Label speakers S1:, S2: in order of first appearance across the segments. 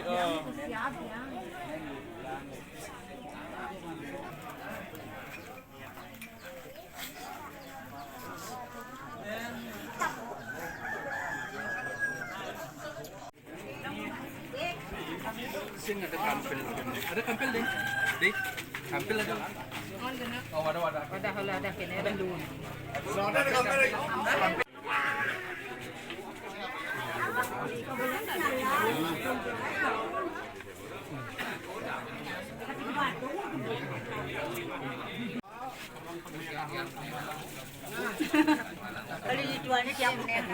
S1: Siap ya.
S2: Sini ada kampil. Ada kampil deh. Deh. Kampil ada. Oh, ada.
S1: Ada kene ada dulu.
S2: Ada kampil.
S1: Kalau dijualnya tiap menit.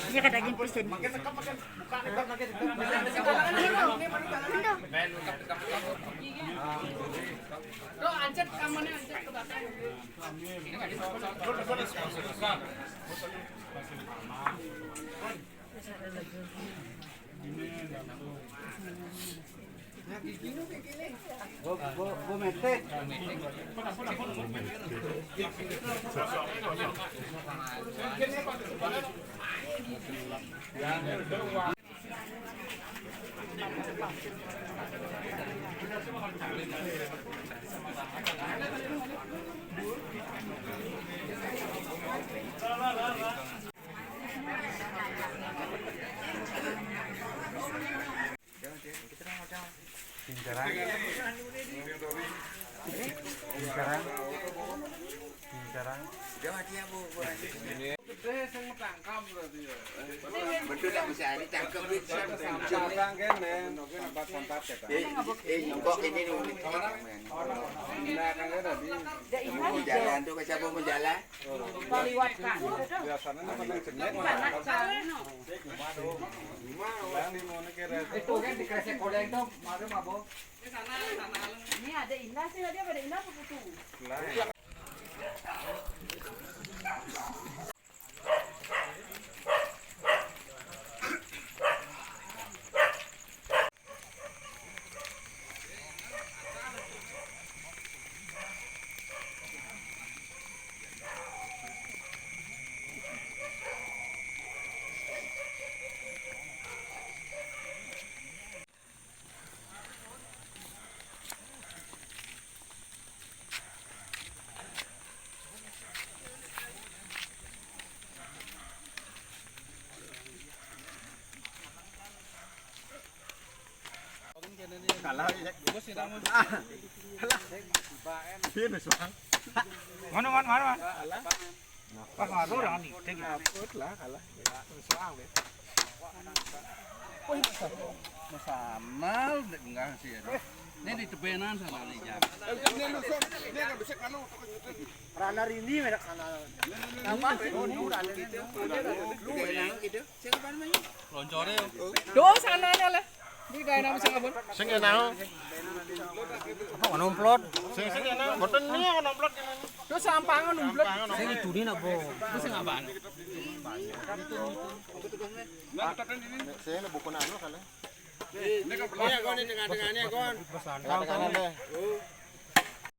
S1: Dia kata daging pesen.
S3: Lo ancet kamarnya ancet ke belakang.
S2: Bo metek. Pincaran.
S4: Dia mati apa?
S2: Gede sing metangkam berarti ya.
S4: Betul tak bisa ditangkap itu.
S2: Pasang kene, mungkin apa tempat ya.
S4: Nyongkok ini nih.
S2: Nah, kan tadi
S4: Mau jalan tuh siapa mau jalan?
S1: Liwat kan.
S2: biasanya apa nang jenek. Lah di mana kira.
S5: Itu kan dikasih kodeng tuh, mari mabok.
S1: Ini ada indah sih, dia pada indah apa putu?
S2: Lah. Kalah ya. Bos sih namun. Piye wis, Bang?
S5: Mana. Pas ngaruh orang nih, tek.
S2: Lah kalah. Soang deh.
S5: Masamal enggak sih ya. Ini di tebenan sana nih ya.
S2: Ini lu sok, ini enggak bisa kanu.
S5: Rana rini merek sana. Nama sih rana gitu.
S4: Gitu. Siapa namanya?
S2: Loncore.
S3: Do sananya lah. Di gaya nama sing abon.
S2: Sing enao.
S5: Apa nomplot?
S2: Sing enao. Boten ni nomplot.
S3: Do sampangan numblot.
S5: Sing itu nih nabo.
S3: Itu sing apaan?
S2: Nah, tekan ini. Saya buku nanu kali.
S4: Ini kon tengah-tengahnya kon.
S2: Tengah-tengah deh.